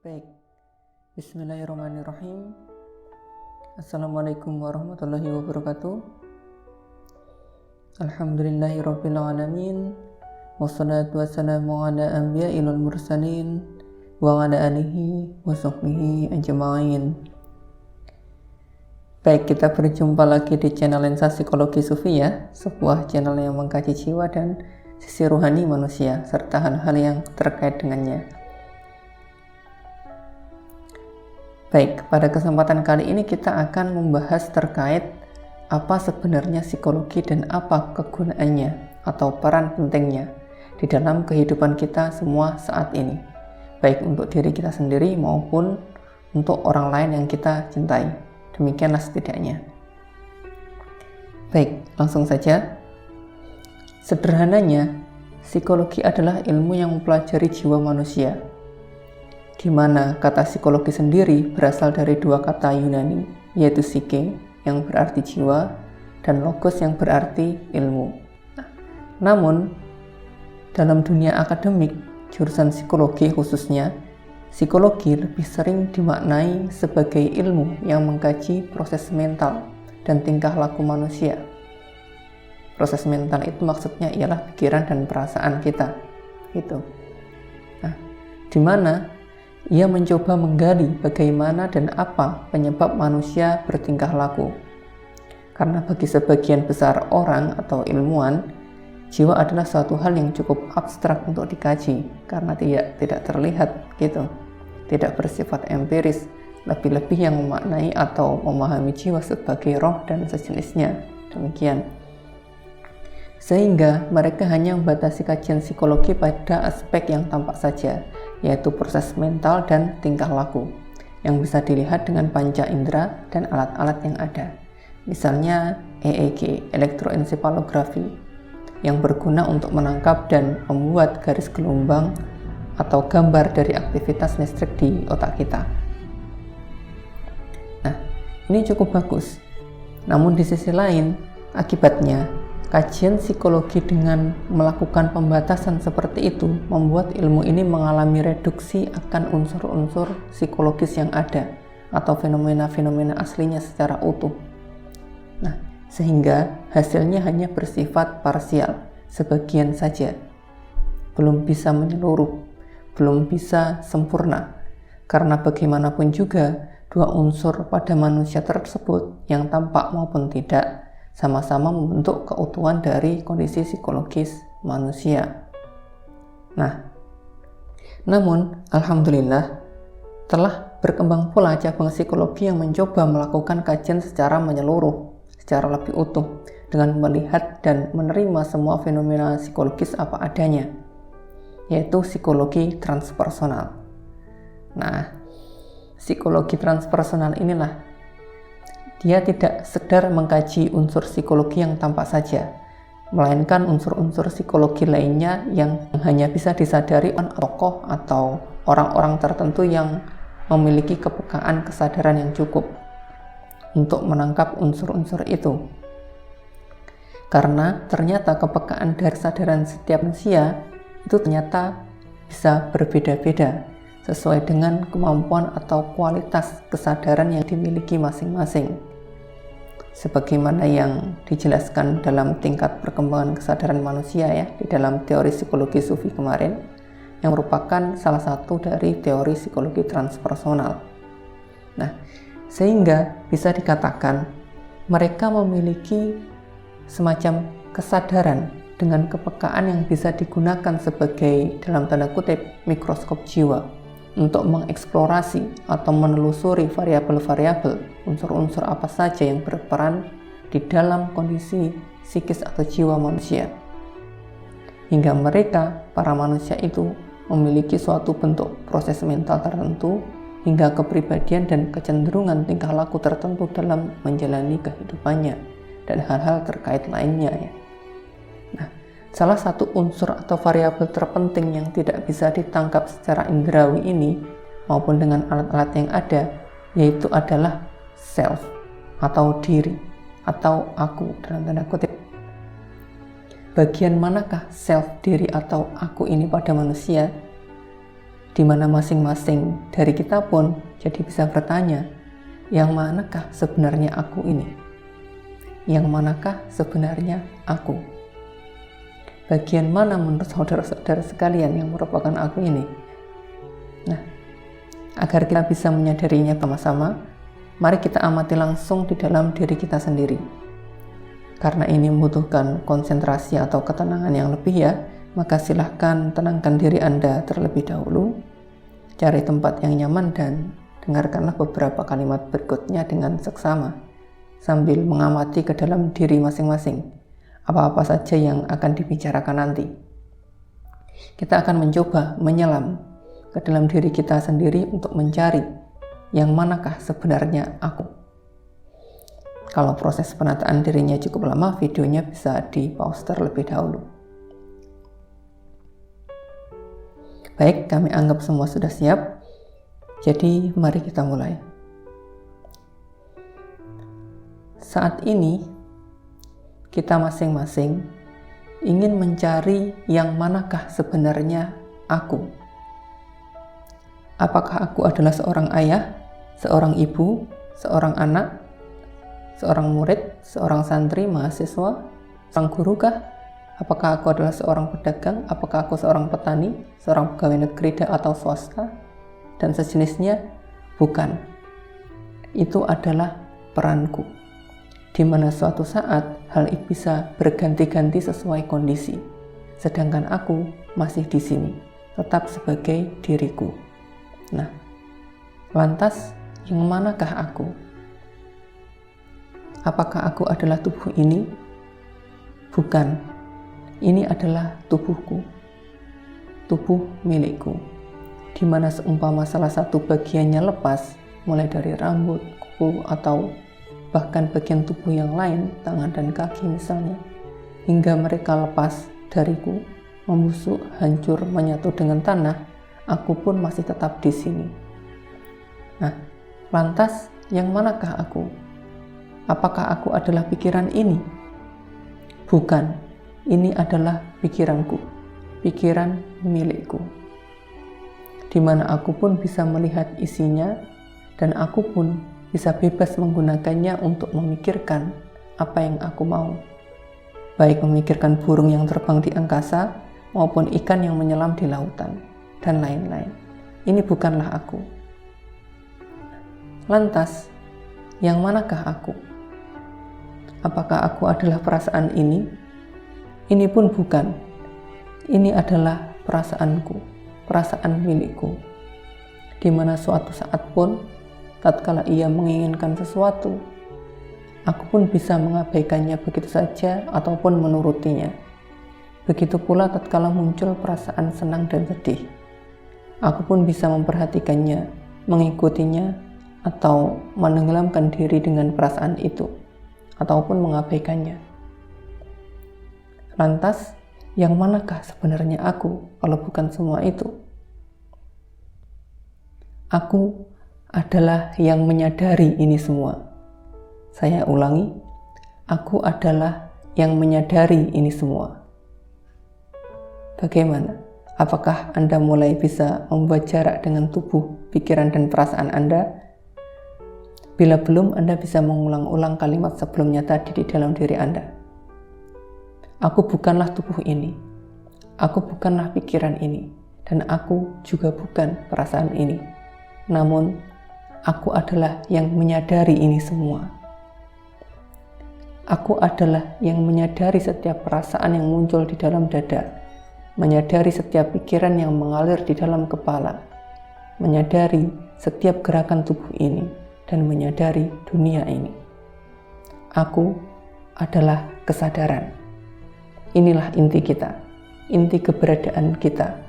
Baik, Bismillahirrahmanirrahim. Assalamualaikum warahmatullahi wabarakatuh. Alhamdulillahirabbil alamin. Wassalatu wassalamu ala anbiya'il mursalin wa ala alihi wa sahbihi ajma'in. Baik, kita berjumpa lagi di channel Lensa Psikologi Sufi ya, sebuah channel yang mengkaji jiwa dan sisi rohani manusia serta hal-hal yang terkait dengannya. Baik, pada kesempatan kali ini kita akan membahas terkait apa sebenarnya psikologi dan apa kegunaannya atau peran pentingnya di dalam kehidupan kita semua saat ini, baik untuk diri kita sendiri maupun untuk orang lain yang kita cintai. Demikianlah setidaknya. Baik, langsung saja. Sederhananya, psikologi adalah ilmu yang mempelajari jiwa manusia, di mana kata psikologi sendiri berasal dari dua kata Yunani, yaitu psyche yang berarti jiwa dan logos yang berarti ilmu. Namun, dalam dunia akademik, jurusan psikologi khususnya, psikologi lebih sering dimaknai sebagai ilmu yang mengkaji proses mental dan tingkah laku manusia. Proses mental itu maksudnya ialah pikiran dan perasaan kita, gitu. Nah, di mana ia mencoba menggali bagaimana dan apa penyebab manusia bertingkah laku. Karena bagi sebagian besar orang atau ilmuwan, jiwa adalah suatu hal yang cukup abstrak untuk dikaji karena tidak terlihat gitu, tidak bersifat empiris, lebih-lebih yang memaknai atau memahami jiwa sebagai roh dan sejenisnya. Demikian. Sehingga mereka hanya membatasi kajian psikologi pada aspek yang tampak saja, yaitu proses mental dan tingkah laku yang bisa dilihat dengan panca indera dan alat-alat yang ada. Misalnya EEG, elektroensefalografi, yang berguna untuk menangkap dan membuat garis gelombang atau gambar dari aktivitas listrik di otak kita. Nah, ini cukup bagus. Namun di sisi lain, akibatnya kajian psikologi dengan melakukan pembatasan seperti itu membuat ilmu ini mengalami reduksi akan unsur-unsur psikologis yang ada atau fenomena-fenomena aslinya secara utuh. Nah, sehingga hasilnya hanya bersifat parsial, sebagian saja. Belum bisa menyeluruh, belum bisa sempurna. Karena bagaimanapun juga, dua unsur pada manusia tersebut yang tampak maupun tidak sama-sama membentuk keutuhan dari kondisi psikologis manusia. Nah, namun alhamdulillah telah berkembang pula cabang psikologi yang mencoba melakukan kajian secara menyeluruh, secara lebih utuh, dengan melihat dan menerima semua fenomena psikologis apa adanya, yaitu psikologi transpersonal. Nah, psikologi transpersonal inilah dia tidak sekedar mengkaji unsur psikologi yang tampak saja, melainkan unsur-unsur psikologi lainnya yang hanya bisa disadari oleh tokoh atau orang-orang tertentu yang memiliki kepekaan kesadaran yang cukup untuk menangkap unsur-unsur itu. Karena ternyata kepekaan dari kesadaran setiap manusia itu ternyata bisa berbeda-beda sesuai dengan kemampuan atau kualitas kesadaran yang dimiliki masing-masing. Sebagaimana yang dijelaskan dalam tingkat perkembangan kesadaran manusia ya, di dalam teori psikologi Sufi kemarin, yang merupakan salah satu dari teori psikologi transpersonal. Nah, sehingga bisa dikatakan mereka memiliki semacam kesadaran dengan kepekaan yang bisa digunakan sebagai dalam tanda kutip mikroskop jiwa untuk mengeksplorasi atau menelusuri variabel-variabel unsur-unsur apa saja yang berperan di dalam kondisi psikis atau jiwa manusia. Hingga mereka, para manusia itu, memiliki suatu bentuk proses mental tertentu hingga kepribadian dan kecenderungan tingkah laku tertentu dalam menjalani kehidupannya dan hal-hal terkait lainnya ya. Nah, salah satu unsur atau variabel terpenting yang tidak bisa ditangkap secara indrawi ini maupun dengan alat-alat yang ada, yaitu adalah self atau diri atau aku dalam tanda kutip. Bagian manakah self, diri atau aku ini pada manusia? di mana masing-masing dari kita pun jadi bisa bertanya, yang manakah sebenarnya aku ini? Yang manakah sebenarnya aku? Bagian mana menurut saudara-saudara sekalian yang merupakan aku ini? Nah, agar kita bisa menyadarinya sama-sama, mari kita amati langsung di dalam diri kita sendiri. Karena ini membutuhkan konsentrasi atau ketenangan yang lebih ya, maka silahkan tenangkan diri Anda terlebih dahulu. Cari tempat yang nyaman dan dengarkanlah beberapa kalimat berikutnya dengan seksama, sambil mengamati ke dalam diri masing-masing, apa-apa saja yang akan dibicarakan nanti. Kita akan mencoba menyelam ke dalam diri kita sendiri untuk mencari yang manakah sebenarnya aku. Kalau proses penataan dirinya cukup lama, videonya bisa di-pause terlebih dahulu. Baik, kami anggap semua sudah siap. Jadi, mari kita mulai. Saat ini, kita masing-masing ingin mencari yang manakah sebenarnya aku. Apakah aku adalah seorang ayah, seorang ibu, seorang anak, seorang murid, seorang santri, mahasiswa, seorang guru kah? Apakah aku adalah seorang pedagang? Apakah aku seorang petani, seorang pegawai negeri atau swasta, dan sejenisnya? Bukan. Itu adalah peranku, di mana suatu saat hal itu bisa berganti-ganti sesuai kondisi. Sedangkan aku masih di sini, tetap sebagai diriku. Nah, lantas yang manakah aku? Apakah aku adalah tubuh ini? Bukan. Ini adalah tubuhku, tubuh milikku, di mana seumpama salah satu bagiannya lepas, mulai dari rambut, kuku, atau bahkan bagian tubuh yang lain, tangan dan kaki misalnya, hingga mereka lepas dariku, membusuk, hancur, menyatu dengan tanah, aku pun masih tetap di sini. Nah, lantas yang manakah aku? Apakah aku adalah pikiran ini? Bukan, ini adalah pikiranku, pikiran milikku, di mana aku pun bisa melihat isinya, dan aku pun bisa bebas menggunakannya untuk memikirkan apa yang aku mau. Baik memikirkan burung yang terbang di angkasa, maupun ikan yang menyelam di lautan, dan lain-lain. Ini bukanlah aku. Lantas, yang manakah aku? Apakah aku adalah perasaan ini? Ini pun bukan. Ini adalah perasaanku, perasaan milikku, di mana suatu saat pun, tatkala ia menginginkan sesuatu, aku pun bisa mengabaikannya begitu saja ataupun menurutinya. Begitu pula tatkala muncul perasaan senang dan sedih, aku pun bisa memperhatikannya, mengikutinya, atau menenggelamkan diri dengan perasaan itu, ataupun mengabaikannya. Lantas, yang manakah sebenarnya aku kalau bukan semua itu? Aku adalah yang menyadari ini semua. Saya ulangi, aku adalah yang menyadari ini semua. Bagaimana? Apakah Anda mulai bisa membuat jarak dengan tubuh, pikiran, dan perasaan Anda? Bila belum, Anda bisa mengulang-ulang kalimat sebelumnya tadi di dalam diri Anda. Aku bukanlah tubuh ini, aku bukanlah pikiran ini, dan aku juga bukan perasaan ini. Namun, aku adalah yang menyadari ini semua. Aku adalah yang menyadari setiap perasaan yang muncul di dalam dada, menyadari setiap pikiran yang mengalir di dalam kepala, menyadari setiap gerakan tubuh ini, dan menyadari dunia ini. Aku adalah kesadaran. Inilah inti kita, inti keberadaan kita,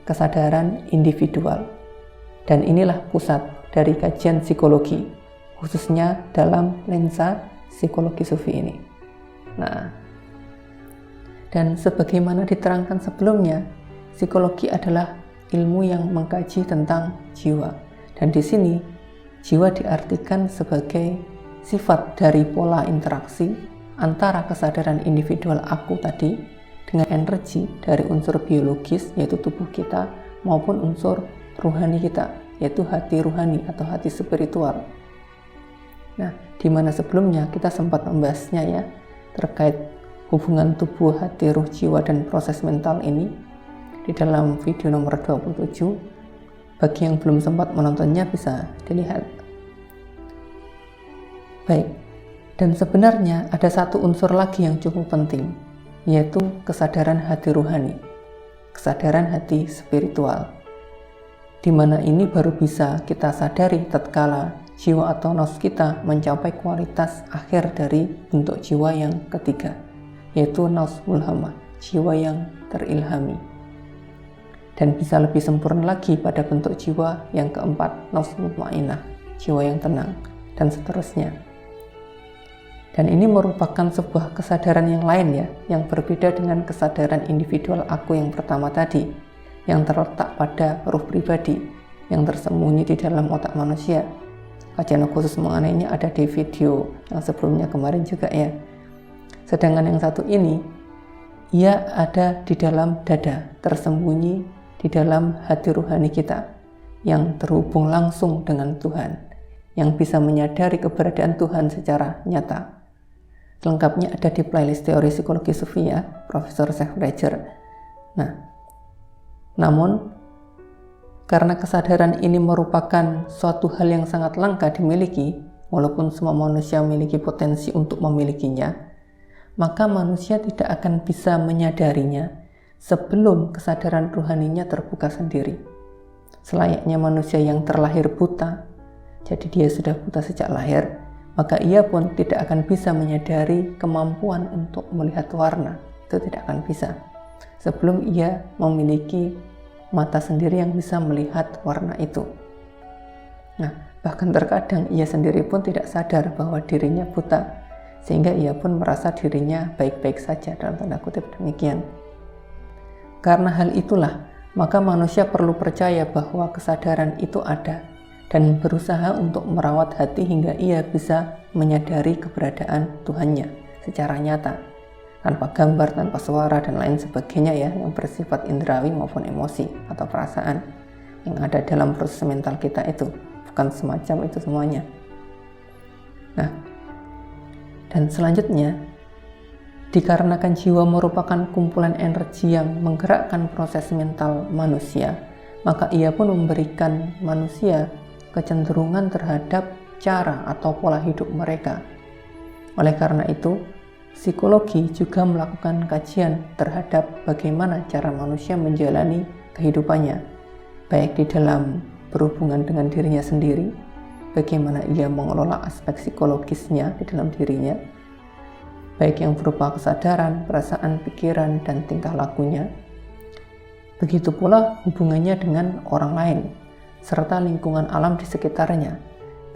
kesadaran individual. Dan inilah pusat dari kajian psikologi, khususnya dalam lensa psikologi sufi ini. Nah, dan sebagaimana diterangkan sebelumnya, psikologi adalah ilmu yang mengkaji tentang jiwa. Dan di sini, jiwa diartikan sebagai sifat dari pola interaksi antara kesadaran individual aku tadi dengan energi dari unsur biologis, yaitu tubuh kita, maupun unsur ruhani kita, yaitu hati ruhani atau hati spiritual. Nah, di mana sebelumnya kita sempat membahasnya ya, terkait hubungan tubuh, hati, ruh, jiwa, dan proses mental ini di dalam video nomor 27. Bagi yang belum sempat menontonnya bisa dilihat. Baik, dan sebenarnya ada satu unsur lagi yang cukup penting, yaitu kesadaran hati ruhani, kesadaran hati spiritual, di mana ini baru bisa kita sadari tatkala jiwa atau nafs kita mencapai kualitas akhir dari bentuk jiwa yang ketiga, yaitu nafs mulhamah, jiwa yang terilhami, dan bisa lebih sempurna lagi pada bentuk jiwa yang keempat, nafs mutmainnah, jiwa yang tenang, dan seterusnya. Dan ini merupakan sebuah kesadaran yang lain ya, yang berbeda dengan kesadaran individual aku yang pertama tadi, yang terletak pada ruh pribadi, yang tersembunyi di dalam otak manusia. Kajian khusus mengenainya ada di video yang sebelumnya kemarin juga ya. Sedangkan yang satu ini, ia ada di dalam dada, tersembunyi di dalam hati ruhani kita, yang terhubung langsung dengan Tuhan, yang bisa menyadari keberadaan Tuhan secara nyata. Lengkapnya ada di playlist teori psikologi sufi ya, Profesor Sheikh Belajar. Nah, namun karena kesadaran ini merupakan suatu hal yang sangat langka dimiliki, walaupun semua manusia memiliki potensi untuk memilikinya, maka manusia tidak akan bisa menyadarinya sebelum kesadaran ruhaninya terbuka sendiri. Selayaknya manusia yang terlahir buta, jadi dia sudah buta sejak lahir, maka ia pun tidak akan bisa menyadari kemampuan untuk melihat warna. Itu tidak akan bisa sebelum ia memiliki mata sendiri yang bisa melihat warna itu. Nah, bahkan terkadang ia sendiri pun tidak sadar bahwa dirinya buta, sehingga ia pun merasa dirinya baik-baik saja, dalam tanda kutip demikian. Karena hal itulah, maka manusia perlu percaya bahwa kesadaran itu ada dan berusaha untuk merawat hati hingga ia bisa menyadari keberadaan Tuhannya secara nyata, tanpa gambar, tanpa suara, dan lain sebagainya ya, yang bersifat indrawi maupun emosi atau perasaan yang ada dalam proses mental kita itu, bukan semacam itu semuanya. Nah, dan selanjutnya, dikarenakan jiwa merupakan kumpulan energi yang menggerakkan proses mental manusia, maka ia pun memberikan manusia kecenderungan terhadap cara atau pola hidup mereka. Oleh karena itu, psikologi juga melakukan kajian terhadap bagaimana cara manusia menjalani kehidupannya, baik di dalam berhubungan dengan dirinya sendiri, bagaimana ia mengelola aspek psikologisnya di dalam dirinya, baik yang berupa kesadaran, perasaan, pikiran, dan tingkah lakunya. Begitu pula hubungannya dengan orang lain, serta lingkungan alam di sekitarnya,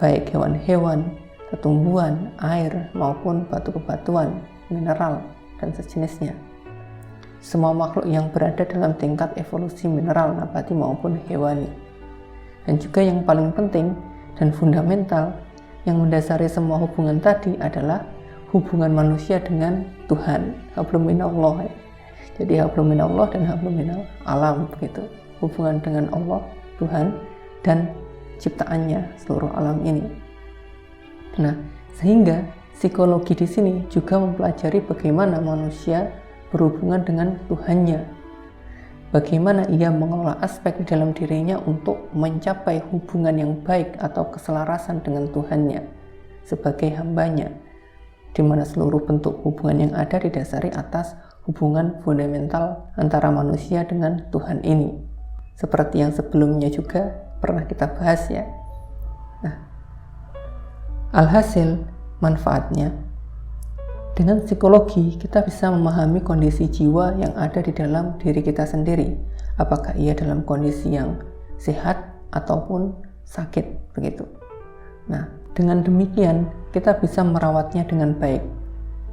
baik hewan-hewan, tumbuhan, air, maupun batu-batuan, mineral, dan sejenisnya. Semua makhluk yang berada dalam tingkat evolusi mineral, nabati, maupun hewani. Dan juga yang paling penting dan fundamental yang mendasari semua hubungan tadi adalah hubungan manusia dengan Tuhan, hablum minallah. Jadi hablum minallah dan hablum minal alam, begitu. Hubungan dengan Allah, Tuhan, dan ciptaannya, seluruh alam ini. Nah, sehingga psikologi di sini juga mempelajari bagaimana manusia berhubungan dengan Tuhannya, bagaimana ia mengelola aspek di dalam dirinya untuk mencapai hubungan yang baik atau keselarasan dengan Tuhannya sebagai hambanya, di mana seluruh bentuk hubungan yang ada didasari atas hubungan fundamental antara manusia dengan Tuhan ini, seperti yang sebelumnya juga pernah kita bahas ya. Nah, alhasil manfaatnya, dengan psikologi kita bisa memahami kondisi jiwa yang ada di dalam diri kita sendiri, apakah ia dalam kondisi yang sehat ataupun sakit, begitu. Nah, dengan demikian kita bisa merawatnya dengan baik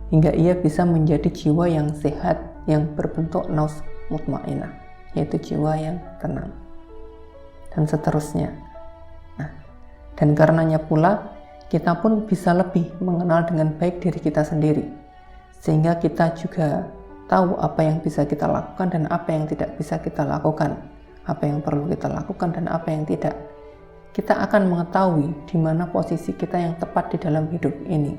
hingga ia bisa menjadi jiwa yang sehat, yang berbentuk nafs mutmainnah, yaitu jiwa yang tenang, dan seterusnya. Nah, dan karenanya pula kita pun bisa lebih mengenal dengan baik diri kita sendiri, sehingga kita juga tahu apa yang bisa kita lakukan dan apa yang tidak bisa kita lakukan, apa yang perlu kita lakukan dan apa yang tidak. Kita akan mengetahui di mana posisi kita yang tepat di dalam hidup ini.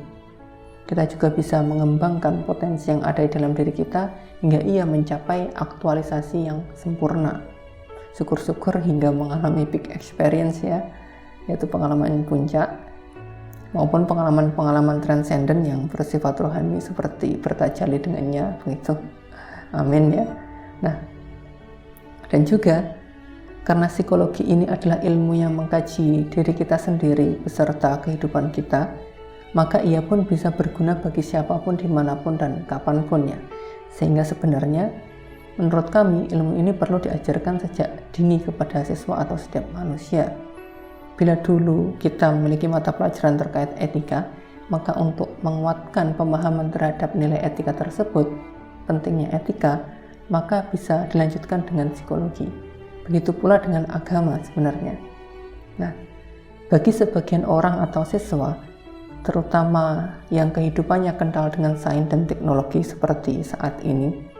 Kita juga bisa mengembangkan potensi yang ada di dalam diri kita hingga ia mencapai aktualisasi yang sempurna. Syukur-syukur hingga mengalami peak experience ya, yaitu pengalaman puncak maupun pengalaman-pengalaman transenden yang bersifat rohani seperti bertajali dengannya, begitu. Amin ya. Nah, dan juga karena psikologi ini adalah ilmu yang mengkaji diri kita sendiri beserta kehidupan kita, maka ia pun bisa berguna bagi siapapun, dimanapun, dan kapanpun ya. Sehingga sebenarnya menurut kami ilmu ini perlu diajarkan sejak dini kepada siswa atau setiap manusia. Bila dulu kita memiliki mata pelajaran terkait etika, maka untuk menguatkan pemahaman terhadap nilai etika tersebut, pentingnya etika, maka bisa dilanjutkan dengan psikologi. Begitu pula dengan agama sebenarnya. Nah, bagi sebagian orang atau siswa, terutama yang kehidupannya kental dengan sains dan teknologi seperti saat ini,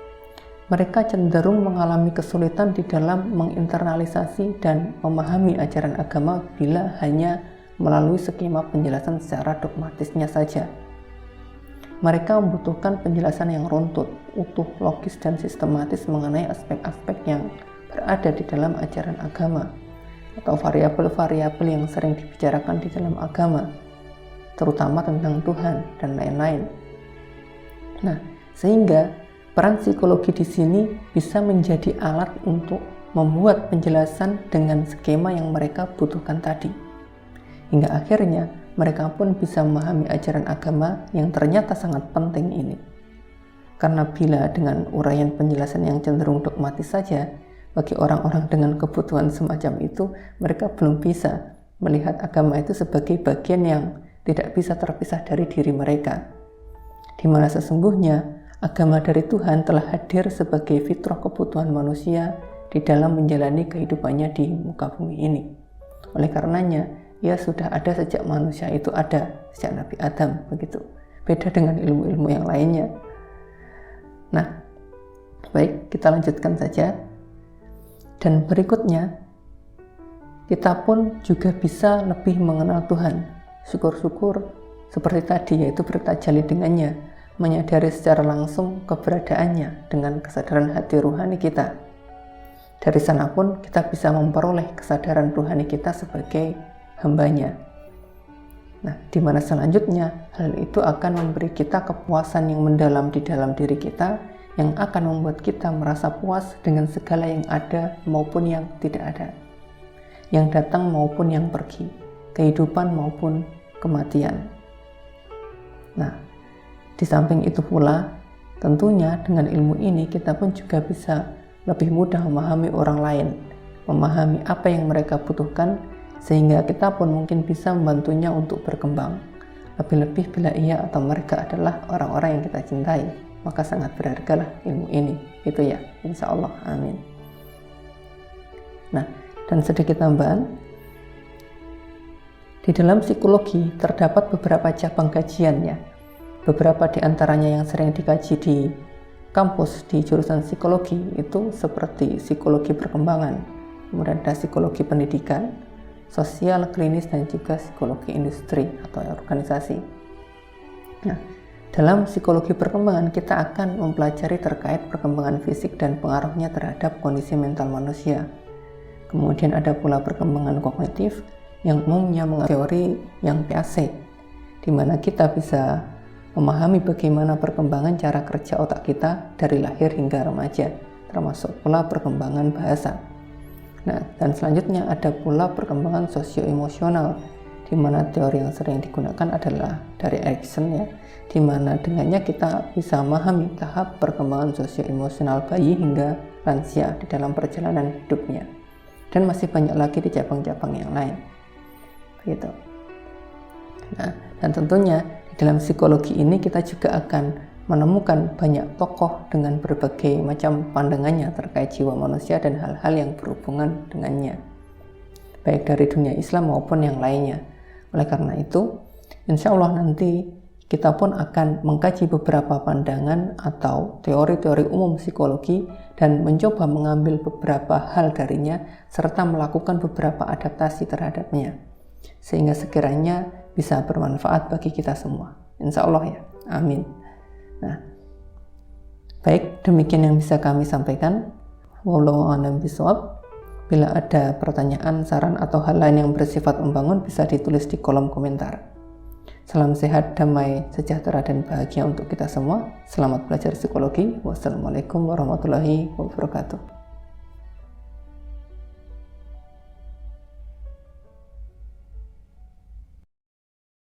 mereka cenderung mengalami kesulitan di dalam menginternalisasi dan memahami ajaran agama bila hanya melalui skema penjelasan secara dogmatisnya saja. Mereka membutuhkan penjelasan yang runtut, utuh, logis, dan sistematis mengenai aspek-aspek yang berada di dalam ajaran agama atau variabel-variabel yang sering dibicarakan di dalam agama, terutama tentang Tuhan dan lain-lain. Nah, sehingga peran psikologi di sini bisa menjadi alat untuk membuat penjelasan dengan skema yang mereka butuhkan tadi. Hingga akhirnya mereka pun bisa memahami ajaran agama yang ternyata sangat penting ini. Karena bila dengan uraian penjelasan yang cenderung dogmatis saja, bagi orang-orang dengan kebutuhan semacam itu, mereka belum bisa melihat agama itu sebagai bagian yang tidak bisa terpisah dari diri mereka. Di mana sesungguhnya agama dari Tuhan telah hadir sebagai fitrah kebutuhan manusia di dalam menjalani kehidupannya di muka bumi ini. Oleh karenanya, ia sudah ada sejak manusia itu ada, sejak Nabi Adam, begitu. Beda dengan ilmu-ilmu yang lainnya. Nah, baik, kita lanjutkan saja. Dan berikutnya, kita pun juga bisa lebih mengenal Tuhan. Syukur-syukur seperti tadi, yaitu bertajali dengannya, menyadari secara langsung keberadaannya dengan kesadaran hati ruhani kita. Dari sana pun kita bisa memperoleh kesadaran ruhani kita sebagai hambanya. Nah, di mana selanjutnya hal itu akan memberi kita kepuasan yang mendalam di dalam diri kita, yang akan membuat kita merasa puas dengan segala yang ada maupun yang tidak ada, yang datang maupun yang pergi, kehidupan maupun kematian. Nah, di samping itu pula, tentunya dengan ilmu ini kita pun juga bisa lebih mudah memahami orang lain, memahami apa yang mereka butuhkan, sehingga kita pun mungkin bisa membantunya untuk berkembang. Lebih-lebih bila ia atau mereka adalah orang-orang yang kita cintai, maka sangat berhargalah ilmu ini, gitu ya, insya Allah, amin. Nah, dan sedikit tambahan, di dalam psikologi terdapat beberapa cabang kajian ya. Beberapa di antaranya yang sering dikaji di kampus di jurusan psikologi itu seperti psikologi perkembangan, kemudian ada psikologi pendidikan, sosial, klinis, dan juga psikologi industri atau organisasi. Nah, dalam psikologi perkembangan kita akan mempelajari terkait perkembangan fisik dan pengaruhnya terhadap kondisi mental manusia. Kemudian ada pula perkembangan kognitif yang umumnya mengenai teori yang PAC, di mana kita bisa memahami bagaimana perkembangan cara kerja otak kita dari lahir hingga remaja, termasuk pula perkembangan bahasa. Nah, dan selanjutnya ada pula perkembangan sosio-emosional, di mana teori yang sering digunakan adalah dari Erikson ya, di mana dengannya kita bisa memahami tahap perkembangan sosio-emosional bayi hingga lansia di dalam perjalanan hidupnya. Dan masih banyak lagi di cabang-cabang yang lain. Begitu. Nah, dan tentunya di dalam psikologi ini kita juga akan menemukan banyak tokoh dengan berbagai macam pandangannya terkait jiwa manusia dan hal-hal yang berhubungan dengannya, baik dari dunia Islam maupun yang lainnya. Oleh karena itu, insya Allah nanti kita pun akan mengkaji beberapa pandangan atau teori-teori umum psikologi dan mencoba mengambil beberapa hal darinya serta melakukan beberapa adaptasi terhadapnya, sehingga sekiranya bisa bermanfaat bagi kita semua. Insya Allah ya, amin. Nah, baik, demikian yang bisa kami sampaikan. Wallahu a'lam bishawab. Bila ada pertanyaan, saran, atau hal lain yang bersifat membangun, bisa ditulis di kolom komentar. Salam sehat, damai, sejahtera, dan bahagia untuk kita semua. Selamat belajar psikologi. Wassalamualaikum warahmatullahi wabarakatuh.